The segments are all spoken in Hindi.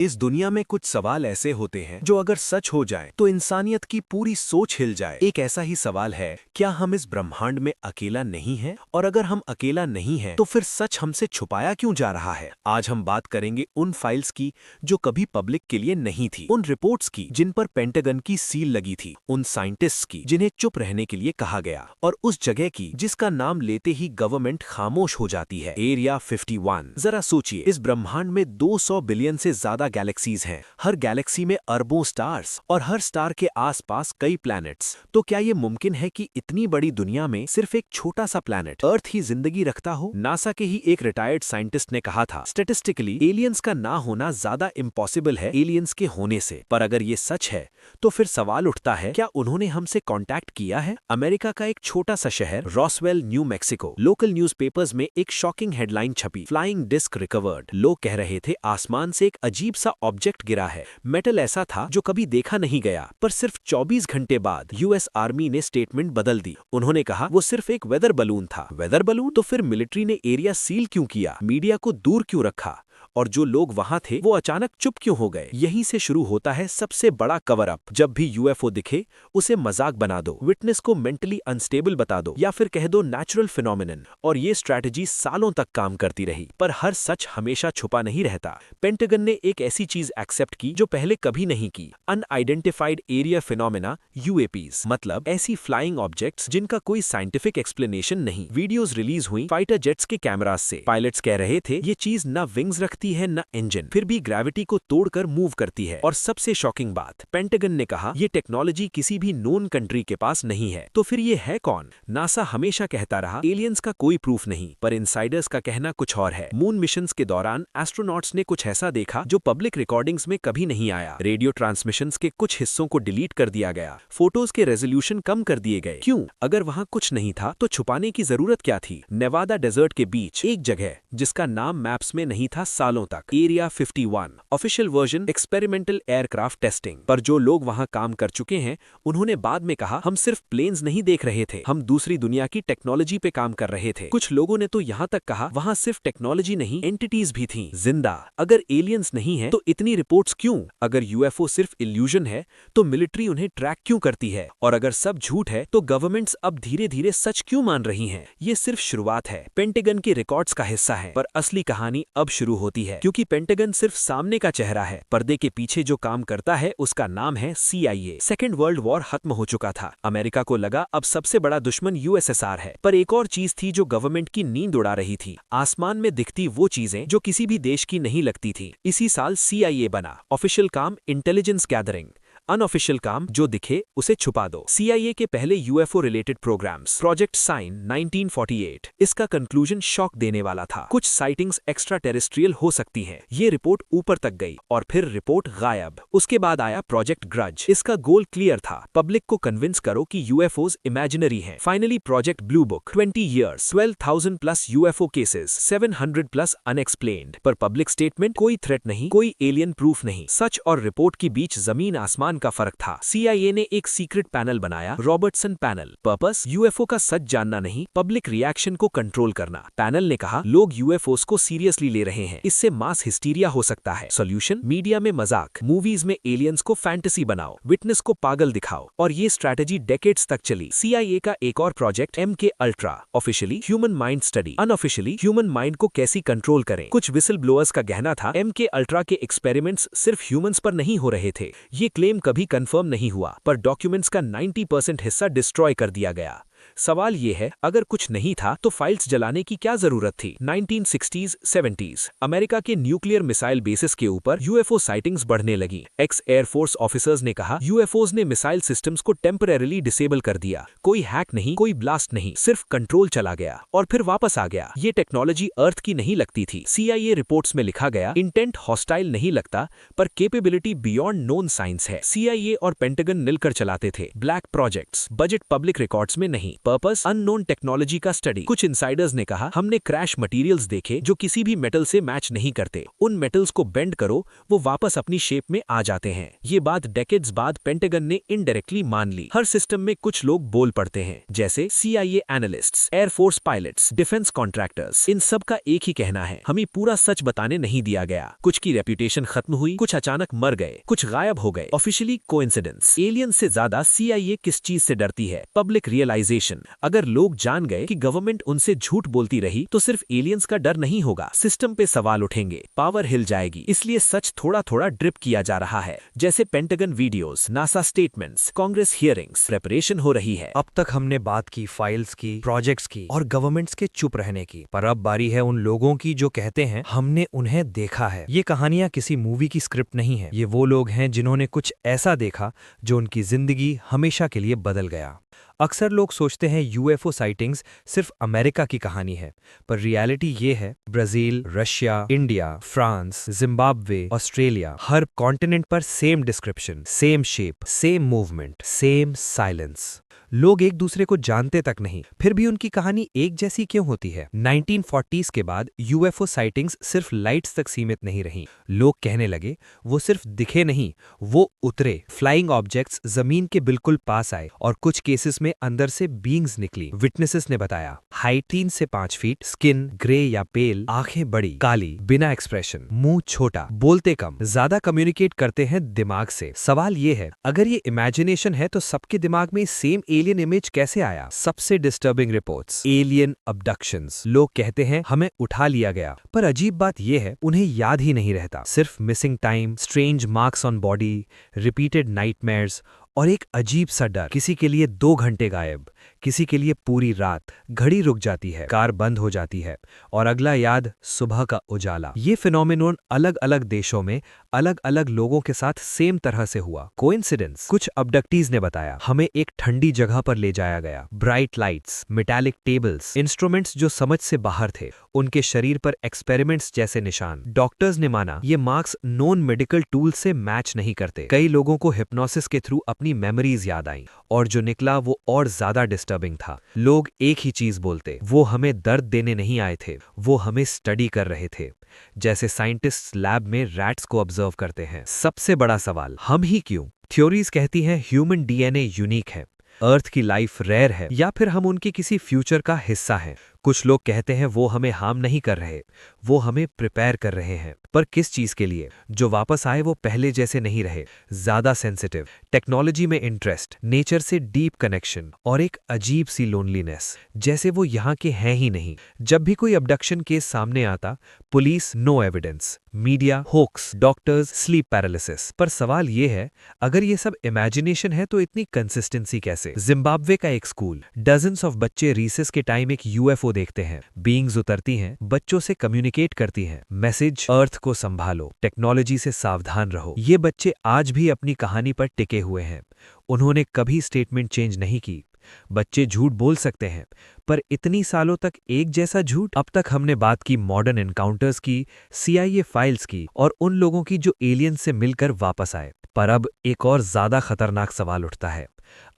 इस दुनिया में कुछ सवाल ऐसे होते हैं जो अगर सच हो जाए तो इंसानियत की पूरी सोच हिल जाए। एक ऐसा ही सवाल है, क्या हम इस ब्रह्मांड में अकेला नहीं हैं? और अगर हम अकेला नहीं हैं तो फिर सच हमसे छुपाया क्यों जा रहा है? आज हम बात करेंगे उन फाइल्स की जो कभी पब्लिक के लिए नहीं थी, उन रिपोर्ट्स की जिन पर पेंटागन की सील लगी थी, उन साइंटिस्ट्स की जिन्हें चुप रहने के लिए कहा गया, और उस जगह की जिसका नाम लेते ही गवर्नमेंट खामोश हो जाती है, एरिया 51। जरा सोचिए, इस ब्रह्मांड में 200 बिलियन से ज्यादा गैलेक्सीज हैं, हर गैलेक्सी में अरबों स्टार्स और हर स्टार के आसपास कई प्लैनेट्स। तो क्या ये मुमकिन है कि इतनी बड़ी दुनिया में सिर्फ एक छोटा सा प्लैनेट अर्थ ही जिंदगी रखता हो? नासा के ही एक रिटायर्ड साइंटिस्ट ने कहा था, स्टैटिस्टिकली एलियंस का ना होना ज्यादा इम्पॉसिबल है एलियंस के होने से। पर अगर ये सच है तो फिर सवाल उठता है, क्या उन्होंने हमसे कांटेक्ट किया है? अमेरिका का एक छोटा सा शहर Roswell, new Mexico, local newspapers में एक शॉकिंग हेडलाइन छपी, फ्लाइंग डिस्क रिकवर्ड। लोग कह रहे थे आसमान से एक अजीब सा ऑब्जेक्ट गिरा है। मेटल ऐसा था जो कभी देखा नहीं गया। पर सिर्फ 24 घंटे बाद यूएस आर्मी ने स्टेटमेंट बदल दी। उन्होंने कहा वो सिर्फ एक वेदर बलून था। Weather balloon? तो फिर मिलिट्री ने एरिया सील क्यों किया, मीडिया को दूर क्यों रखा, और जो लोग वहां थे वो अचानक चुप क्यों हो गए? यहीं से शुरू होता है सबसे बड़ा कवर अप। जब भी यूएफओ दिखे उसे मजाक बना दो, विटनेस को मेंटली अनस्टेबल बता दो, या फिर कह दो नेचुरल फिनोमिनन। और ये स्ट्रैटेजी सालों तक काम करती रही। पर हर सच हमेशा छुपा नहीं रहता। पेंटागन ने एक ऐसी चीज एक्सेप्ट की जो पहले कभी नहीं की, अनआइडेंटिफाइड एरिया फिनोमिना, यूएपीज, मतलब ऐसी फ्लाइंग ऑब्जेक्ट्स जिनका कोई साइंटिफिक एक्सप्लेनेशन नहीं। वीडियोज रिलीज हुई फाइटर जेट्स के कैमरास से। पायलट्स कह रहे थे ये चीज न विंग्स रखती है न इंजन, फिर भी ग्रेविटी को तोड़कर मूव करती है। और सबसे शॉकिंग बात, पेंटागन ने कहा ये टेक्नोलॉजी किसी भी नोन कंट्री के पास नहीं है। तो फिर ये है कौन? नासा हमेशा कहता रहा एलियंस का कोई प्रूफ नहीं, पर इनसाइडर्स का कहना कुछ और है। मून मिशंस के दौरान एस्ट्रोनॉट्स ने कुछ ऐसा देखा जो पब्लिक रिकॉर्डिंग्स में कभी नहीं आया। रेडियो ट्रांसमिशंस के कुछ हिस्सों को डिलीट कर दिया गया, फोटोज के रेजोल्यूशन कम कर दिए गए। क्यों? अगर वहां कुछ नहीं था तो छुपाने की जरूरत क्या थी? नेवादा डेजर्ट के बीच एक जगह जिसका नाम मैप्स में नहीं था सालों तक, area 51। Official version experimental aircraft testing. पर जो लोग वहां काम कर चुके हैं उन्होंने बाद में कहा हम सिर्फ प्लेन्स नहीं देख रहे थे, हम दूसरी दुनिया की टेक्नोलॉजी पे काम कर रहे थे। कुछ लोगों ने तो यहाँ तक कहा वहां सिर्फ टेक्नोलॉजी नहीं, एंटिटीज भी थीं, जिंदा। अगर एलियंस नहीं है तो इतनी रिपोर्ट्स क्यों? अगर यूएफओ सिर्फ इल्यूजन है तो मिलिट्री उन्हें ट्रैक क्यों करती है? और अगर सब झूठ है तो गवर्नमेंट्स अब धीरे धीरे सच क्यों मान रही हैं? ये सिर्फ शुरुआत है, पेंटागन के रिकॉर्ड्स का हिस्सा है। पर असली कहानी अब शुरू होती है, क्योंकि पेंटागन सिर्फ सामने का चेहरा है। पर्दे के पीछे जो काम करता है उसका नाम है CIA। सेकेंड वर्ल्ड वॉर खत्म हो चुका था। अमेरिका को लगा अब सबसे बड़ा दुश्मन यूएसएसआर है। पर एक और चीज थी जो गवर्नमेंट की नींद उड़ा रही थी, आसमान में दिखती वो चीजें जो किसी भी देश की नहीं लगती थी। इसी साल CIA बना। ऑफिशियल काम इंटेलिजेंस गैदरिंग, अनऑफिशियल काम जो दिखे उसे छुपा दो। CIA के पहले UFO related programmes, project sign 1948। इसका कंक्लूजन शॉक देने वाला था, कुछ साइटिंग्स एक्स्ट्रा टेरेस्ट्रियल हो सकती हैं। ये रिपोर्ट ऊपर तक गई और फिर रिपोर्ट गायब। उसके बाद आया प्रोजेक्ट ग्रज। इसका गोल क्लियर था, पब्लिक को कन्विंस करो कि यूएफओज इमेजिनरी हैं। Finally project blue book, 20 years, 12,000 plus UFO cases, 700 plus unexplained. पर पब्लिक स्टेटमेंट, कोई थ्रेट नहीं, कोई एलियन प्रूफ नहीं। सच और रिपोर्ट के बीच जमीन आसमान का फर्क था। CIA ने एक सीक्रेट पैनल बनाया, रॉबर्टसन पैनल। पर्पस यूएफओ का सच जानना नहीं, पब्लिक रिएक्शन को कंट्रोल करना। पैनल ने कहा लोग यूएफओस को सीरियसली ले रहे हैं, इससे मास हिस्टीरिया हो सकता है। सॉल्यूशन, मीडिया में मजाक, मूवीज में एलियंस को फैंटेसी बनाओ, विटनेस को पागल दिखाओ। और ये स्ट्रैटेजी डेकेड्स तक चली। CIA का एक और project MK ultra, officially human mind study, unofficially human mind को कैसी कंट्रोल करें। कुछ विसल ब्लोअर्स का कहना था MK अल्ट्रा के एक्सपेरिमेंट्स सिर्फ ह्यूमंस पर नहीं हो रहे थे। ये क्लेम कभी कंफर्म नहीं हुआ, पर डॉक्यूमेंट्स का 90% हिस्सा डिस्ट्रॉय कर दिया गया। सवाल ये है, अगर कुछ नहीं था तो फाइल्स जलाने की क्या जरूरत थी? 1960s 70s अमेरिका के न्यूक्लियर मिसाइल बेसिस के ऊपर यूएफओ साइटिंग्स बढ़ने लगी। एक्स एयरफोर्स ऑफिसर्स ने कहा यूएफओज ने मिसाइल सिस्टम्स को टेम्परेरीली डिसेबल कर दिया। कोई हैक नहीं, कोई ब्लास्ट नहीं, सिर्फ कंट्रोल चला गया और फिर वापस आ गया। ये टेक्नोलॉजी अर्थ की नहीं लगती थी। CIA रिपोर्ट्स में लिखा गया इंटेंट हॉस्टाइल नहीं लगता, पर केपेबिलिटी बियॉन्ड नोन साइंस है। CIA और पेंटागन मिलकर चलाते थे। Black projects, budget public records में नहीं। पर्पस अननोन टेक्नोलॉजी का स्टडी। कुछ इनसाइडर्स ने कहा, हमने क्रैश मटेरियल्स देखे जो किसी भी मेटल से मैच नहीं करते। उन मेटल्स को बेंड करो, वो वापस अपनी शेप में आ जाते हैं। ये बात डेकेड्स बाद पेंटागन ने इनडायरेक्टली मान ली। हर सिस्टम में कुछ लोग बोल पड़ते हैं, जैसे CIA analysts, air force pilots, defence contractors. इन सब का एक ही कहना है, हमें पूरा सच बताने नहीं दिया गया। कुछ की रेप्यूटेशन खत्म हुई, कुछ अचानक मर गए, कुछ गायब हो गए। Officially coincidence. एलियन से ज्यादा CIA किस चीज से डरती है? Public realisation. अगर लोग जान गए कि गवर्नमेंट उनसे झूठ बोलती रही तो सिर्फ एलियंस का डर नहीं होगा, सिस्टम पे सवाल उठेंगे, पावर हिल जाएगी। इसलिए सच थोड़ा थोड़ा ड्रिप किया जा रहा है, जैसे pentagon videos, NASA statements, Congress hearings. Preparation हो रही है। अब तक हमने बात की फाइल्स की, प्रोजेक्ट्स की और गवर्नमेंट्स के चुप रहने की, पर अब बारी है उन लोगों की जो कहते हैं हमने उन्हें देखा है। ये कहानियां किसी मूवी की स्क्रिप्ट नहीं है, ये वो लोग हैं जिन्होंने कुछ ऐसा देखा जो उनकी जिंदगी हमेशा के लिए बदल गया। अक्सर लोग सोचते हैं UFO साइटिंग्स सिर्फ अमेरिका की कहानी है, पर रियलिटी ये है Brazil, Russia, India, France, Zimbabwe, Australia, हर कॉन्टिनेंट पर same description, same shape, same movement, same silence. लोग एक दूसरे को जानते तक नहीं, फिर भी उनकी कहानी एक जैसी क्यों होती है? 1940s के बाद UFO साइटिंग्स सिर्फ लाइट्स तक सीमित नहीं रहीं। लोग कहने लगे वो सिर्फ दिखे नहीं, वो उतरे। फ्लाइंग ऑब्जेक्ट्स जमीन के बिल्कुल पास आए और कुछ केसेस में अंदर से बीइंग्स निकली। विटनेसेस ने बताया, हाइट 3 से 5 फीट, स्किन ग्रे या पेल, आंखें बड़ी, काली, बिना एक्सप्रेशन, मुंह छोटा, बोलते कम, ज्यादा कम्युनिकेट करते हैं दिमाग से। सवाल ये है, अगर ये इमेजिनेशन है तो सबके दिमाग में सेम एलियन इमेज कैसे आया? सबसे डिस्टर्बिंग रिपोर्ट्स, एलियन अबडक्शंस। लोग कहते हैं हमें उठा लिया गया, पर अजीब बात यह है उन्हें याद ही नहीं रहता। सिर्फ missing time, strange marks on body, repeated nightmares और एक अजीब सा डर। किसी के लिए 2 घंटे गायब, किसी के लिए पूरी रात। घड़ी रुक जाती है, कार बंद हो जाती है और अगला याद सुबह का उजाला। ये फिनोमेनन अलग अलग देशों में अलग अलग लोगों के साथ सेम तरह से हुआ। कोइंसिडेंस? कुछ अबडक्टीज ने बताया, हमें एक ठंडी जगह पर ले जाया गया। Bright lights, metallic tables, instruments जो समझ से बाहर थे, उनके शरीर पर एक्सपेरिमेंट्स जैसे निशान। डॉक्टर्स ने माना ये मार्क्स नॉन मेडिकल टूल से मैच नहीं करते। कई लोगों को हिप्नोसिस के थ्रू अपनी मेमोरीज याद आईं और जो निकला वो और ज्यादा डिस्टर्बिंग था। लोग एक ही चीज बोलते, वो हमें दर्द देने नहीं आए थे, वो हमें स्टडी कर रहे थे, जैसे साइंटिस्ट्स लैब में रैट्स को ऑब्जर्व करते हैं। सबसे बड़ा सवाल, हम ही क्यों? थ्योरीज कहती हैं ह्यूमन DNA यूनिक है, अर्थ की लाइफ रेयर है, या फिर हम उनके किसी फ्यूचर का हिस्सा हैं। कुछ लोग कहते हैं वो हमें हार्म नहीं कर रहे, वो हमें प्रिपेयर कर रहे हैं। पर किस चीज के लिए? जो वापस आए वो पहले जैसे नहीं रहे, ज्यादा सेंसिटिव, टेक्नोलॉजी में इंटरेस्ट, नेचर से डीप कनेक्शन और एक अजीब सी लोनलीनेस, जैसे वो यहाँ के हैं ही नहीं। जब भी कोई अबडक्शन केस सामने आता, police no evidence, media hoax, doctors sleep paralysis. पर सवाल ये है, अगर ये सब इमेजिनेशन है तो इतनी कंसिस्टेंसी कैसे? जिम्बाब्वे का एक स्कूल, डजन्स ऑफ बच्चे रीसेस के टाइम एक UFO देखते हैं। बीइंग्स उतरती हैं, बच्चों से कम्युनिकेट करती हैं, मैसेज, अर्थ को संभालो, टेक्नोलॉजी से सावधान रहो। ये बच्चे आज भी अपनी कहानी पर टिके हुए हैं। उन्होंने कभी स्टेटमेंट चेंज नहीं की। बच्चे झूठ बोल सकते हैं, पर इतनी सालों तक एक जैसा झूठ? अब तक हमने बात की मॉडर्न एनकाउंटर्स की, CIA फाइल्स की और उन लोगों की जो एलियन से मिलकर वापस आए। पर अब एक और ज्यादा खतरनाक सवाल उठता है,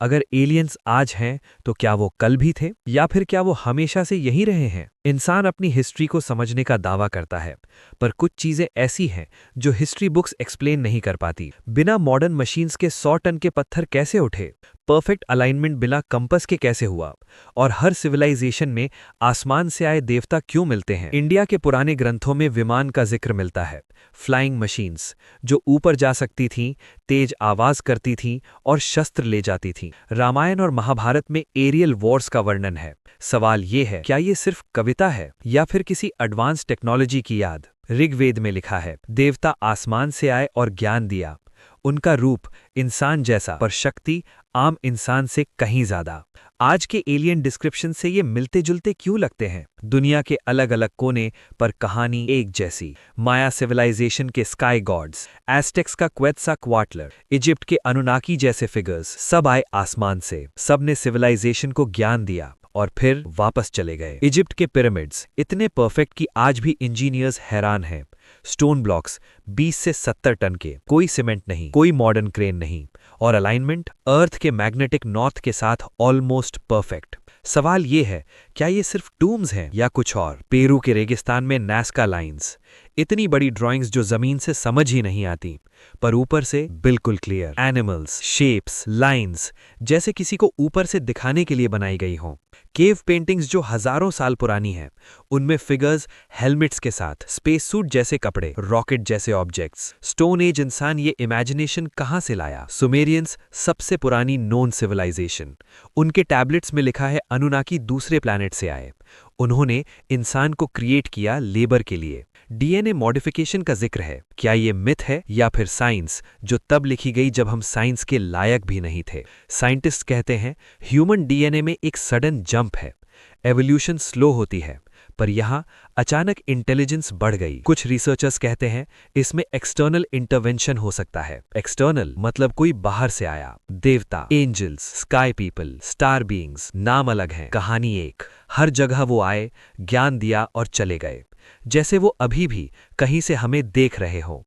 अगर एलियंस आज हैं तो क्या वो कल भी थे, या फिर क्या वो हमेशा से यहीं रहे हैं? इंसान अपनी हिस्ट्री को समझने का दावा करता है, पर कुछ चीजें ऐसी हैं जो हिस्ट्री बुक्स एक्सप्लेन नहीं कर पाती। बिना मॉडर्न मशीन्स के 100 टन के पत्थर कैसे उठे? परफेक्ट अलाइनमेंट बिना कंपस के कैसे हुआ? और हर सिविलाइजेशन में आसमान से आए देवता क्यों मिलते हैं? इंडिया के पुराने ग्रंथों में विमान का जिक्र मिलता है, फ्लाइंग मशीन्स जो ऊपर जा सकती थीं, तेज आवाज करती थीं और शस्त्र ले जाती थीं। रामायण और महाभारत में एरियल वॉर्स का वर्णन है। सवाल ये है, क्या ये सिर्फ कविता है या फिर किसी एडवांस टेक्नोलॉजी की याद? ऋग्वेद में लिखा है, देवता आसमान से आए और ज्ञान दिया। उनका रूप इंसान जैसा, पर शक्ति आम इंसान से कहीं ज्यादा। आज के एलियन डिस्क्रिप्शन से ये मिलते जुलते क्यों लगते हैं? दुनिया के अलग अलग कोने पर कहानी एक जैसी। माया सिविलाइजेशन के स्काई गॉड्स, एस्टेक्स का क्वेत्ज़ाक्वाट्ल, इजिप्ट के अनुनाकी जैसे फिगर्स, सब आए आसमान से। सब ने सिविलाइजेशन को ज्ञान दिया और फिर वापस चले गए। इजिप्ट के पिरामिड्स इतने परफेक्ट कि आज भी इंजीनियर्स हैरान हैं। स्टोन ब्लॉक्स 20 से 70 टन के, कोई सीमेंट नहीं, कोई मॉडर्न क्रेन नहीं, और अलाइनमेंट अर्थ के मैग्नेटिक नॉर्थ के साथ ऑलमोस्ट परफेक्ट। सवाल ये है, क्या ये सिर्फ टूम्स हैं या कुछ और? पेरू के रेगिस्तान में नाज़का लाइंस, इतनी बड़ी ड्राइंग्स जो जमीन से समझ ही नहीं आती, पर ऊपर से बिल्कुल क्लियर। एनिमल्स, शेप्स, लाइंस, जैसे किसी को ऊपर से दिखाने के लिए बनाई गई हों। केव पेंटिंग्स जो हजारों साल पुरानी हैं, उनमें फिगर्स हेलमेट्स के साथ, स्पेस सूट जैसे कपड़े, रॉकेट जैसे ऑब्जेक्ट्स। स्टोन एज इंसान ये इमेजिनेशन कहाँ से लाया? सुमेरियंस, सबसे पुरानी नोन सिविलाइजेशन, उनके टैबलेट्स में लिखा है अनुनाकी दूसरे प्लैनेट से आए। उन्होंने इंसान को क्रिएट किया लेबर के लिए। डीएनए मॉडिफिकेशन का जिक्र है, क्या ये मिथ है या फिर साइंस जो तब लिखी गई जब हम साइंस के लायक भी नहीं थे? साइंटिस्ट कहते हैं ह्यूमन डीएनए में एक सडन जंप है, एवोल्यूशन स्लो होती है, पर यहाँ अचानक इंटेलिजेंस बढ़ गई। कुछ रिसर्चर्स कहते हैं इसमें एक्सटर्नल इंटरवेंशन हो सकता है। एक्सटर्नल मतलब कोई बाहर से आया, देवता, angels, sky people, star beings, नाम अलग हैं, कहानी एक। हर जगह वो आए, ज्ञान दिया और चले गए, जैसे वो अभी भी कहीं से हमें देख रहे हो।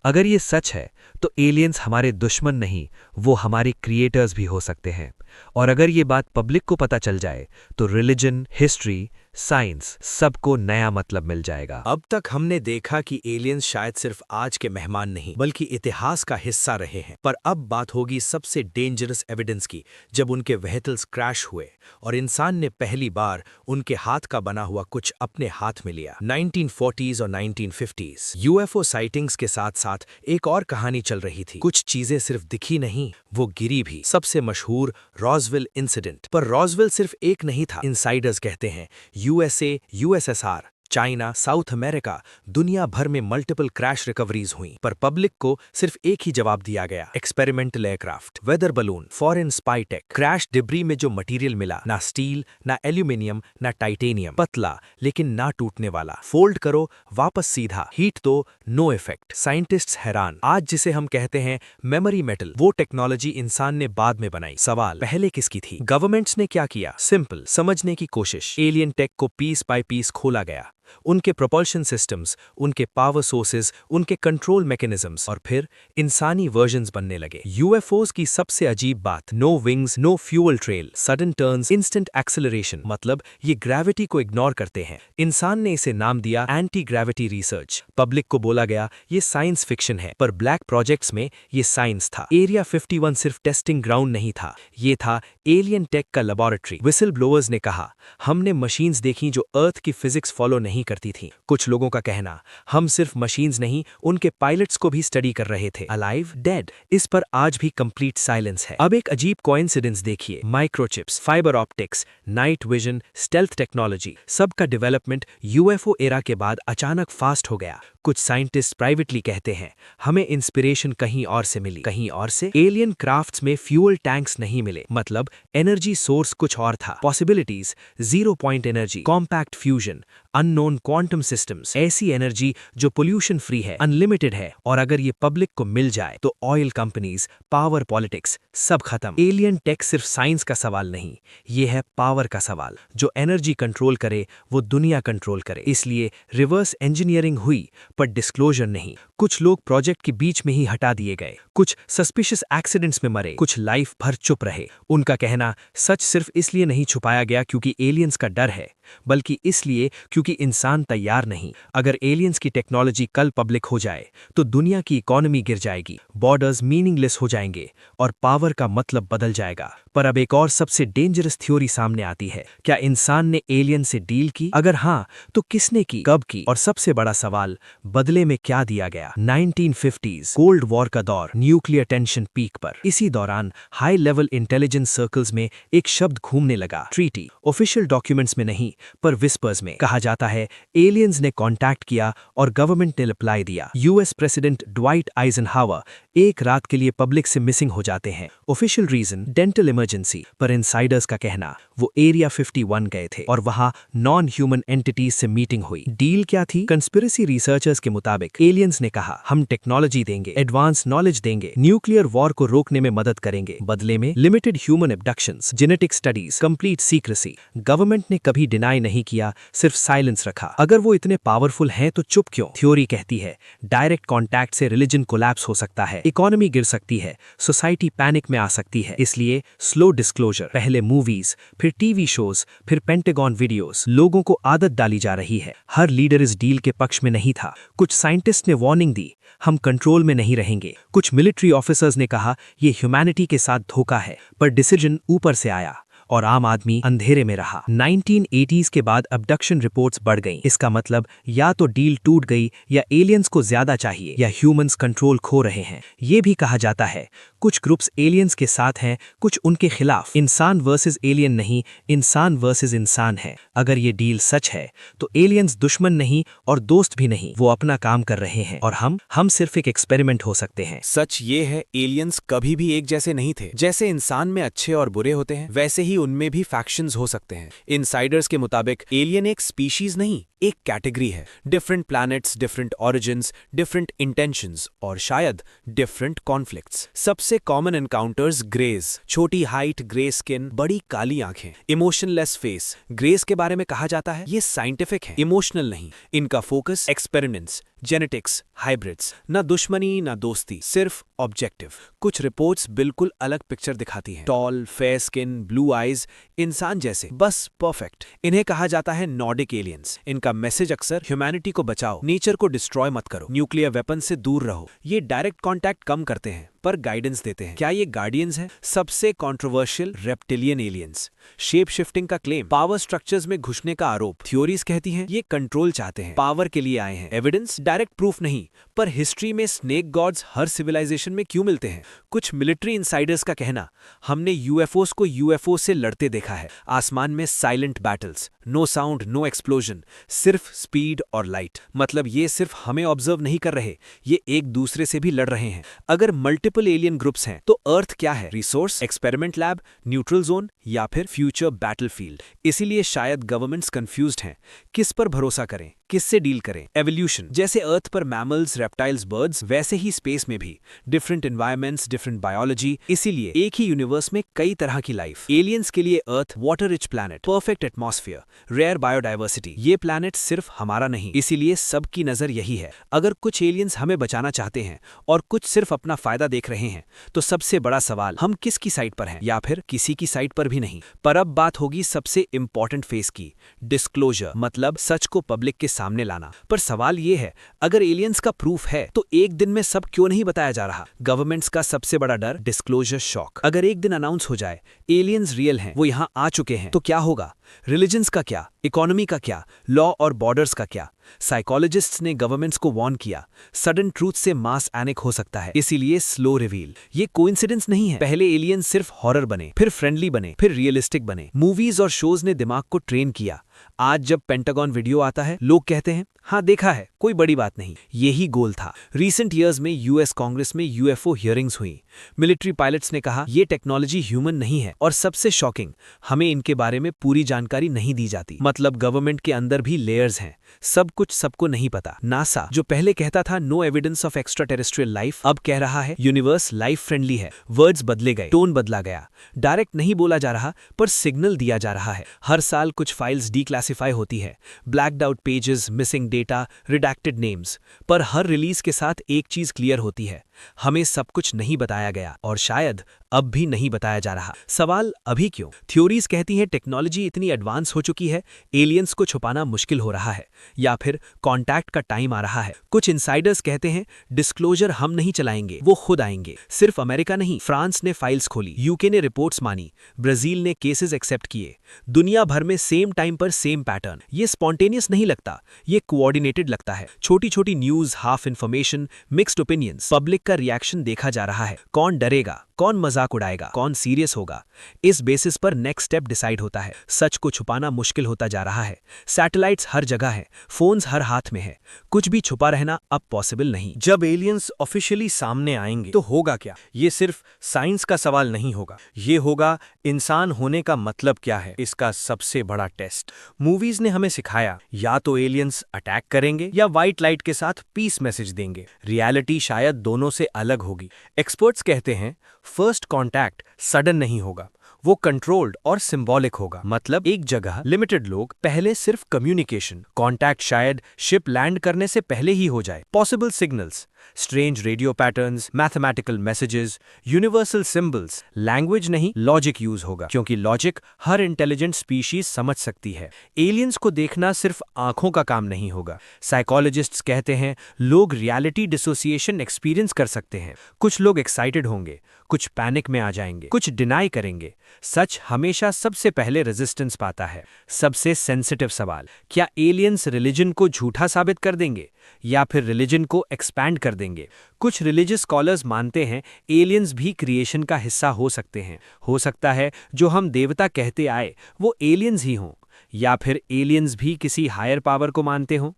अगर ये सच है तो एलियंस हमारे दुश्मन नहीं, वो हमारे क्रिएटर्स भी हो सकते हैं। और अगर ये बात पब्लिक को पता चल जाए तो रिलीजन, हिस्ट्री, साइंस सबको नया मतलब मिल जाएगा। अब तक हमने देखा कि एलियंस शायद सिर्फ आज के मेहमान नहीं बल्कि इतिहास का हिस्सा रहे हैं, पर अब बात होगी सबसे डेंजरस एविडेंस की, जब उनके व्हीकल्स क्रैश हुए और इंसान ने पहली बार उनके हाथ का बना हुआ कुछ अपने हाथ में लिया। 1940s और 1950s यूएफओ साइटिंग्स के साथ साथ एक और कहानी चल रही थी। कुछ चीजें सिर्फ दिखी नहीं, वो गिरी भी। सबसे मशहूर रॉसवेल इंसिडेंट। पर रॉसवेल सिर्फ एक नहीं था। इनसाइडर्स कहते हैं USA, USSR, China, south America, दुनिया भर में मल्टीपल क्रैश रिकवरीज हुई, पर पब्लिक को सिर्फ एक ही जवाब दिया गया, experimental aircraft, weather balloon, foreign spy tech. Crash debris में जो मटेरियल मिला, ना स्टील, ना एल्यूमिनियम, ना टाइटेनियम, पतला लेकिन ना टूटने वाला। फोल्ड करो, वापस सीधा, हीट दो, नो इफेक्ट। साइंटिस्ट्स हैरान। आज जिसे हम कहते हैं मेमोरी मेटल, वो टेक्नोलॉजी इंसान ने बाद में बनाई। सवाल पहले किसकी थी? गवर्नमेंट्स ने क्या किया? सिंपल, समझने की कोशिश। एलियन टेक को पीस बाय पीस खोला गया, उनके प्रोपल्शन सिस्टम्स, उनके पावर सोर्सेज, उनके कंट्रोल मैकेनिज्म्स, और फिर इंसानी वर्जन्स बनने लगे। यूएफओज की सबसे अजीब बात, no wings, no fuel trail, sudden turns, instant acceleration, मतलब ये ग्रेविटी को इग्नोर करते हैं। इंसान ने इसे नाम दिया एंटी ग्रेविटी रिसर्च। पब्लिक को बोला गया ये साइंस फिक्शन है, पर ब्लैक प्रोजेक्ट्स में ये साइंस था। एरिया 51 सिर्फ टेस्टिंग ग्राउंड नहीं था, ये था एलियन टेक का लेबोरेटरी। विसल ब्लोअर्स ने कहा हमने मशीन्स देखी जो अर्थ की फिजिक्स फॉलो नहीं करती थी। कुछ लोगों का कहना हम सिर्फ मशीन्स नहीं, उनके पायलट्स को भी स्टडी कर रहे थे। अलाइव, डेड, इस पर आज भी कंप्लीट साइलेंस है। अब एक अजीब कोइंसिडेंस देखिए, microchips, fibre optics, night vision, stealth technology, सबका डेवलपमेंट यूएफओ एरा के बाद अचानक फास्ट हो गया। कुछ साइंटिस्ट प्राइवेटली कहते हैं हमें इंस्पिरेशन कहीं और से मिली। कहीं और से? एलियन क्राफ्ट्स में फ्यूल टैंक्स नहीं मिले, मतलब एनर्जी सोर्स कुछ और था। Possibilities, zero point energy, compact fusion, unknown quantum systems, ऐसी एनर्जी जो पोल्यूशन फ्री है, अनलिमिटेड है, और अगर ये पब्लिक को मिल जाए तो ऑयल कंपनीज, पावर पॉलिटिक्स, सब खत्म। एलियन टेक सिर्फ साइंस का सवाल नहीं, ये है पावर का सवाल। जो एनर्जी कंट्रोल करे वो दुनिया कंट्रोल करे। इसलिए रिवर्स इंजीनियरिंग हुई, पर डिस्क्लोजर नहीं। कुछ लोग प्रोजेक्ट के बीच में ही हटा दिए गए, कुछ सस्पिशियस एक्सीडेंट्स में मरे, कुछ लाइफ भर चुप रहे। उनका कहना सच सिर्फ इसलिए नहीं छुपाया गया क्योंकि एलियंस का डर है, बल्कि इसलिए क्योंकि इंसान तैयार नहीं। अगर एलियंस की टेक्नोलॉजी कल पब्लिक हो जाए तो दुनिया की इकोनॉमी गिर जाएगी, बॉर्डर्स मीनिंगलेस हो जाएंगे और पावर का मतलब बदल जाएगा। पर अब एक और सबसे डेंजरस थ्योरी सामने आती है, क्या इंसान ने एलियन से डील की? अगर हाँ तो किसने की, कब की, और सबसे बड़ा सवाल बदले में क्या दिया गया? 1950s कोल्ड वॉर का दौर, न्यूक्लियर टेंशन पीक पर। इसी दौरान हाई लेवल इंटेलिजेंस सर्कल्स में एक शब्द घूमने लगा, ट्रीटी। ऑफिशियल डॉक्यूमेंट्स में नहीं, पर विस्पर्स में। कहा जाता है एलियंस ने कांटेक्ट किया और गवर्नमेंट ने रिप्लाई दिया। यूएस प्रेसिडेंट ड्वाइट आइजनहावर एक रात के लिए पब्लिक से मिसिंग हो जाते हैं। ऑफिशियल रीजन डेंटल इमरजेंसी, पर इनसाइडर्स का कहना वो एरिया 51 गए थे और वहां नॉन ह्यूमन एंटिटीज से मीटिंग हुई। डील क्या थी? कंस्पिरेसी रिसर्चर्स के मुताबिक एलियंस ने कहा, हम टेक्नोलॉजी देंगे, एडवांस नॉलेज देंगे, न्यूक्लियर वॉर को रोकने में मदद करेंगे, बदले में limited human abductions, genetic studies, complete secrecy. Government ने कभी डिनाई नहीं किया, सिर्फ साइलेंस रखा। अगर वो इतने पावरफुल हैं तो चुप क्यों? थ्योरी कहती है डायरेक्ट कॉन्टैक्ट से रिलीजन कोलैप्स हो सकता है, इकोनॉमी गिर सकती है, सोसाइटी पैनिक में आ सकती है। इसलिए स्लो डिस्क्लोजर, पहले मूवीज, फिर टीवी शोज, फिर पेंटागन वीडियोस। लोगों को आदत डाली जा रही है। हर लीडर इस डील के पक्ष में नहीं था। कुछ साइंटिस्ट ने वार्निंग दी, हम कंट्रोल में नहीं रहेंगे। कुछ मिलिट्री ऑफिसर्स ने कहा ये ह्यूमैनिटी के साथ धोखा है, पर डिसीजन ऊपर से आया और आम आदमी अंधेरे में रहा। 1980s के बाद अबडक्शन रिपोर्ट्स बढ़ गईं। इसका मतलब या तो डील टूट गई, या एलियंस को ज्यादा चाहिए, या ह्यूमंस कंट्रोल खो रहे हैं। ये भी कहा जाता है कुछ ग्रुप्स एलियंस के साथ हैं, कुछ उनके खिलाफ। इंसान वर्सेस एलियन नहीं, इंसान वर्सेस इंसान है। अगर ये डील सच है तो एलियंस दुश्मन नहीं और दोस्त भी नहीं, वो अपना काम कर रहे हैं और हम सिर्फ एक एक्सपेरिमेंट हो सकते हैं। सच ये है, एलियंस कभी भी एक जैसे नहीं थे। जैसे इंसान में अच्छे और बुरे होते हैं, वैसे ही उनमें भी फैक्शंस हो सकते हैं। इनसाइडर्स के मुताबिक एलियन एक स्पीशीज नहीं, एक कैटेगरी है। Different planets, different origins, different intentions और शायद डिफरेंट कॉन्फ्लिक्ट्स। सबसे कॉमन एनकाउंटर्स ग्रेज, छोटी हाइट, ग्रे स्किन, बड़ी काली आंखें, इमोशनलेस फेस। ग्रेज के बारे में कहा जाता है ये साइंटिफिक है, इमोशनल नहीं। इनका फोकस एक्सपेरिमेंट्स, जेनेटिक्स, हाइब्रिड्स। ना दुश्मनी ना दोस्ती, सिर्फ ऑब्जेक्टिव। कुछ रिपोर्ट्स बिल्कुल अलग पिक्चर दिखाती हैं। Tall, fair skin, blue eyes, इंसान जैसे, बस परफेक्ट। इन्हें कहा जाता है नॉर्डिक एलियंस। इनका मैसेज अक्सर ह्यूमैनिटी को बचाओ, नेचर को डिस्ट्रॉय मत करो, न्यूक्लियर वेपन से दूर रहो। ये डायरेक्ट कॉन्टैक्ट कम करते हैं पर गाइडेंस देते हैं। क्या ये गार्डियंस हैं? सबसे controversial reptilian aliens. Shape shifting का क्लेम, पावर स्ट्रक्चर्स में घुसने का आरोप। थ्योरीज कहती हैं ये कंट्रोल चाहते हैं, पावर के लिए आए हैं। एविडेंस, डायरेक्ट प्रूफ नहीं, पर हिस्ट्री में स्नेक गॉड्स हर सिविलाइजेशन में क्यों मिलते हैं? कुछ मिलिट्री इंसाइडर्स का कहना, हमने यूएफओस को यूएफओ से लड़ते देखा है। आसमान में silent battles, no sound, no explosion, सिर्फ स्पीड और लाइट। मतलब ये सिर्फ हमें ऑब्जर्व नहीं कर रहे, ये एक दूसरे से भी लड़ रहे हैं। अगर मल्टीपल एलियन ग्रुप्स हैं तो अर्थ क्या है? Resource, experiment lab, neutral zone या फिर फ्यूचर बैटलफील्ड? इसीलिए शायद गवर्नमेंट्स कंफ्यूज्ड हैं, किस पर भरोसा करें, किससे डील करें। एवोल्यूशन, जैसे अर्थ पर मैमल्स, रेप्टाइल्स, बर्ड्स, वैसे ही स्पेस में भी डिफरेंट एनवायरमेंट्स, डिफरेंट बायोलॉजी। इसीलिए एक ही यूनिवर्स में कई तरह की लाइफ। एलियंस के लिए earth water rich planet, perfect atmosphere, rare biodiversity. ये प्लैनेट सिर्फ हमारा नहीं, इसीलिए सबकी नजर यही है। अगर कुछ एलियंस हमें बचाना चाहते हैं और कुछ सिर्फ अपना फायदा देख रहे हैं, तो सबसे बड़ा सवाल, हम किसकी साइड पर हैं? या फिर किसी की साइड पर भी नहीं। पर अब बात होगी सबसे इंपॉर्टेंट फेज की, डिस्क्लोजर, मतलब सच को पब्लिक के सामने लाना। पर सवाल ये है, अगर एलियंस का प्रूफ है तो एक दिन में सब क्यों नहीं बताया जा रहा? गवर्नमेंट्स का सबसे बड़ा डर, डिस्क्लोजर शॉक। अगर एक दिन अनाउंस हो जाए एलियंस रियल हैं, वो यहाँ आ चुके हैं, तो क्या होगा? रिलीजन्स का क्या? इकोनॉमी का क्या? लॉ और बॉर्डर्स का क्या? साइकोलॉजिस्ट्स ने गवर्नमेंट्स को वार्न किया, सडन ट्रूथ से मास पैनिक हो सकता है। इसीलिए स्लो रिवील। ये कोइंसिडेंस नहीं है। पहले एलियंस सिर्फ हॉरर बने, फिर फ्रेंडली बने, फिर रियलिस्टिक बने। मूवीज और शोज ने दिमाग को ट्रेन किया। आज जब पेंटागन वीडियो आता है, लोग कहते हैं हाँ देखा है, कोई बड़ी बात नहीं। यही गोल था। रीसेंट ईयर्स में यूएस कांग्रेस में यूएफओ हियरिंग्स हुई। मिलिट्री पायलट्स ने कहा ये टेक्नोलॉजी ह्यूमन नहीं है, और सबसे शॉकिंग, हमें इनके बारे में पूरी जानकारी नहीं दी जाती। मतलब गवर्नमेंट के अंदर भी लेयर्स हैं, सब कुछ सबको नहीं पता। नासा जो पहले कहता था no evidence of extraterrestrial life, अब कह रहा है यूनिवर्स लाइफ फ्रेंडली है। वर्ड्स बदले गए, टोन बदला गया। डायरेक्ट नहीं बोला जा रहा, पर सिग्नल दिया जा रहा है। हर साल कुछ फाइल्स डीक्लासिफाई होती है, blacked out pages, missing data, redacted names. पर हर रिलीज के साथ एक चीज क्लियर होती है, हमें सब कुछ नहीं बताया गया, और शायद अब भी नहीं बताया जा रहा। सवाल अभी क्यों? थ्योरीज कहती हैं टेक्नोलॉजी इतनी एडवांस हो चुकी है, एलियंस को छुपाना मुश्किल हो रहा है, या फिर कॉन्टैक्ट का टाइम आ रहा है। कुछ इंसाइडर्स कहते हैं डिस्क्लोजर हम नहीं चलाएंगे, वो खुद आएंगे। सिर्फ अमेरिका नहीं, फ्रांस ने फाइल्स खोली, यूके ने रिपोर्ट्स मानी, ब्राजील ने केसेस एक्सेप्ट किए। दुनिया भर में सेम टाइम पर सेम पैटर्न। ये स्पॉन्टेनियस नहीं लगता, ये कोऑर्डिनेटेड लगता है। छोटी छोटी news, half information, mixed opinions. Public का रिएक्शन देखा जा रहा है। कौन डरेगा, कौन मजाक उड़ाएगा, कौन सीरियस होगा। इस बेसिस पर नेक्स्ट स्टेप डिसाइड होता है। सच को छुपाना मुश्किल होता जा रहा है। सैटेलाइट्स हर जगह हैं, फोन्स हर हाथ में है। कुछ भी छुपा रहना अब पॉसिबल नहीं। जब एलियंस ऑफिशियली सामने आएंगे तो होगा क्या? ये सिर्फ साइंस का सवाल नहीं होगा, ये होगा इंसान होने का मतलब क्या है, इसका सबसे बड़ा टेस्ट। मूवीज ने हमें सिखाया या तो एलियंस अटैक करेंगे या व्हाइट लाइट के साथ पीस मैसेज देंगे। रियलिटी शायद दोनों से अलग होगी। एक्सपर्ट्स कहते हैं फर्स्ट कांटेक्ट सडन नहीं होगा, वो कंट्रोल्ड और सिंबॉलिक होगा। मतलब एक जगह लिमिटेड लोग, पहले सिर्फ कम्युनिकेशन। कांटेक्ट शायद शिप लैंड करने से पहले ही हो जाए। Possible signals, strange radio patterns, mathematical messages, universal symbols. Language नहीं, लॉजिक यूज होगा, क्योंकि लॉजिक हर इंटेलिजेंट स्पीशीज समझ सकती है। एलियंस को देखना सिर्फ आंखों का काम नहीं होगा। साइकोलॉजिस्ट्स कहते हैं लोग रियलिटी डिसोसिएशन एक्सपीरियंस कर सकते हैं। कुछ लोग एक्साइटेड होंगे, कुछ पैनिक में आ जाएंगे, कुछ डिनाई करेंगे। सच हमेशा सबसे पहले रेजिस्टेंस पाता है। सबसे सेंसिटिव सवाल, क्या एलियंस रिलीजन को झूठा साबित कर देंगे या फिर रिलीजन को एक्सपैंड कर देंगे? कुछ रिलीजियस स्कॉलर्स मानते हैं एलियंस भी क्रिएशन का हिस्सा हो सकते हैं। हो सकता है जो हम देवता कहते आए वो एलियंस ही हों, या फिर एलियंस भी किसी हायर पावर को मानते हों।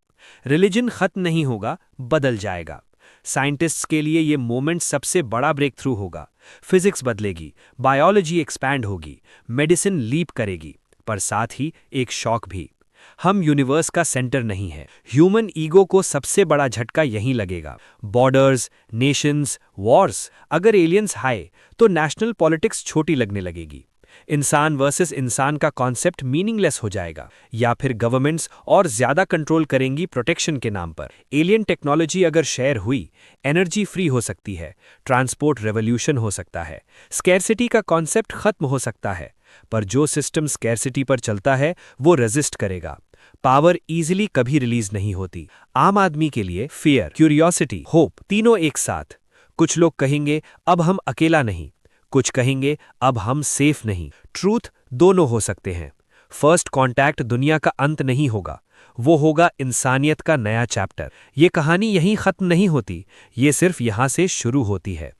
रिलीजन खत्म नहीं होगा, बदल जाएगा। साइंटिस्ट्स के लिए ये मोमेंट सबसे बड़ा ब्रेक थ्रू होगा। फिजिक्स बदलेगी, बायोलॉजी एक्सपैंड होगी, मेडिसिन लीप करेगी, पर साथ ही एक शॉक भी। हम यूनिवर्स का सेंटर नहीं है। ह्यूमन ईगो को सबसे बड़ा झटका यहीं लगेगा। Borders, Nations, Wars. अगर एलियंस आए तो नेशनल पॉलिटिक्स छोटी लगने लगेगी। इंसान वर्सेस इंसान का कॉन्सेप्ट मीनिंगलेस हो जाएगा, या फिर गवर्नमेंट्स और ज्यादा कंट्रोल करेंगी प्रोटेक्शन के नाम पर। एलियन टेक्नोलॉजी अगर शेयर हुई, एनर्जी फ्री हो सकती है, ट्रांसपोर्ट रेवोल्यूशन हो सकता है, स्कैरसिटी का कॉन्सेप्ट खत्म हो सकता है। पर जो सिस्टम स्कैरसिटी पर चलता है वो रेजिस्ट करेगा। पावर इजीली कभी रिलीज नहीं होती। आम आदमी के लिए फियर, क्यूरियोसिटी, होप तीनों एक साथ। कुछ लोग कहेंगे अब हम अकेला नहीं, कुछ कहेंगे अब हम सेफ नहीं। ट्रूथ दोनों हो सकते हैं। फर्स्ट कांटेक्ट दुनिया का अंत नहीं होगा, वो होगा इंसानियत का नया चैप्टर। ये कहानी यहीं खत्म नहीं होती, ये सिर्फ यहां से शुरू होती है।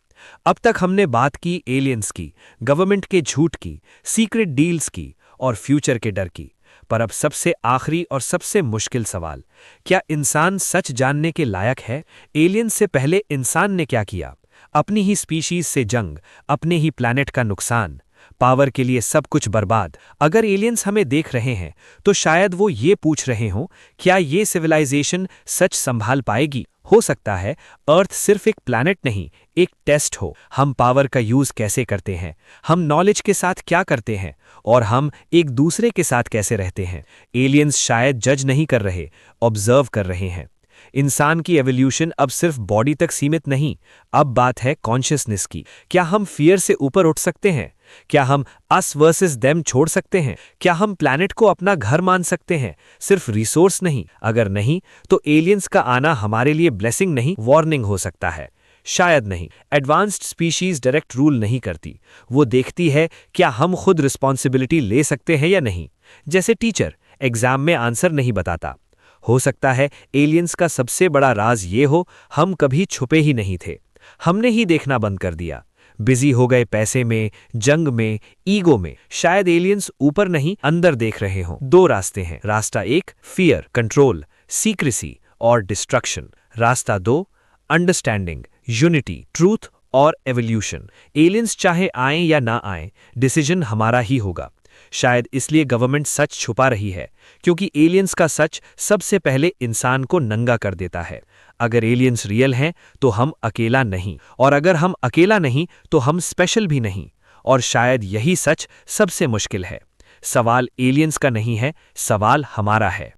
अब तक हमने बात की एलियंस की, गवर्नमेंट के झूठ की, सीक्रेट डील्स की और फ्यूचर के डर की। पर अब सबसे आखिरी और सबसे मुश्किल सवाल, क्या इंसान सच जानने के लायक है? एलियंस से पहले इंसान ने क्या किया? अपनी ही स्पीशीज से जंग, अपने ही प्लैनेट का नुकसान, पावर के लिए सब कुछ बर्बाद। अगर एलियंस हमें देख रहे हैं तो शायद वो ये पूछ रहे हों, क्या ये सिविलाइजेशन सच संभाल पाएगी? हो सकता है अर्थ सिर्फ एक प्लैनेट नहीं, एक टेस्ट हो। हम पावर का यूज कैसे करते हैं, हम नॉलेज के साथ क्या करते हैं, और हम एक दूसरे के साथ कैसे रहते हैं। एलियंस शायद जज नहीं कर रहे, ऑब्जर्व कर रहे हैं। इंसान की एवोल्यूशन अब सिर्फ बॉडी तक सीमित नहीं, अब बात है कॉन्शियसनेस की। क्या हम फियर से ऊपर उठ सकते हैं? क्या हम अस वर्सेस देम छोड़ सकते हैं? क्या हम प्लैनेट को अपना घर मान सकते हैं, सिर्फ रिसोर्स नहीं? अगर नहीं, तो एलियंस का आना हमारे लिए ब्लेसिंग नहीं, वार्निंग हो सकता है। शायद नहीं। एडवांस्ड स्पीशीज डायरेक्ट रूल नहीं करती, वो देखती है क्या हम खुद रिस्पॉन्सिबिलिटी ले सकते हैं या नहीं। जैसे टीचर एग्जाम में आंसर नहीं बताता। हो सकता है एलियंस का सबसे बड़ा राज ये हो, हम कभी छुपे ही नहीं थे, हमने ही देखना बंद कर दिया। बिजी हो गए पैसे में, जंग में, ईगो में। शायद एलियंस ऊपर नहीं अंदर देख रहे हों। दो रास्ते हैं। रास्ता एक, फियर, कंट्रोल, सीक्रेसी और डिस्ट्रक्शन। रास्ता दो, अंडरस्टैंडिंग, यूनिटी, ट्रूथ और एवोल्यूशन। एलियंस चाहे आए या ना आए, डिसीजन हमारा ही होगा। शायद इसलिए गवर्नमेंट सच छुपा रही है, क्योंकि एलियंस का सच सबसे पहले इंसान को नंगा कर देता है। अगर एलियंस रियल हैं तो हम अकेला नहीं, और अगर हम अकेला नहीं तो हम स्पेशल भी नहीं। और शायद यही सच सबसे मुश्किल है। सवाल एलियंस का नहीं है, सवाल हमारा है।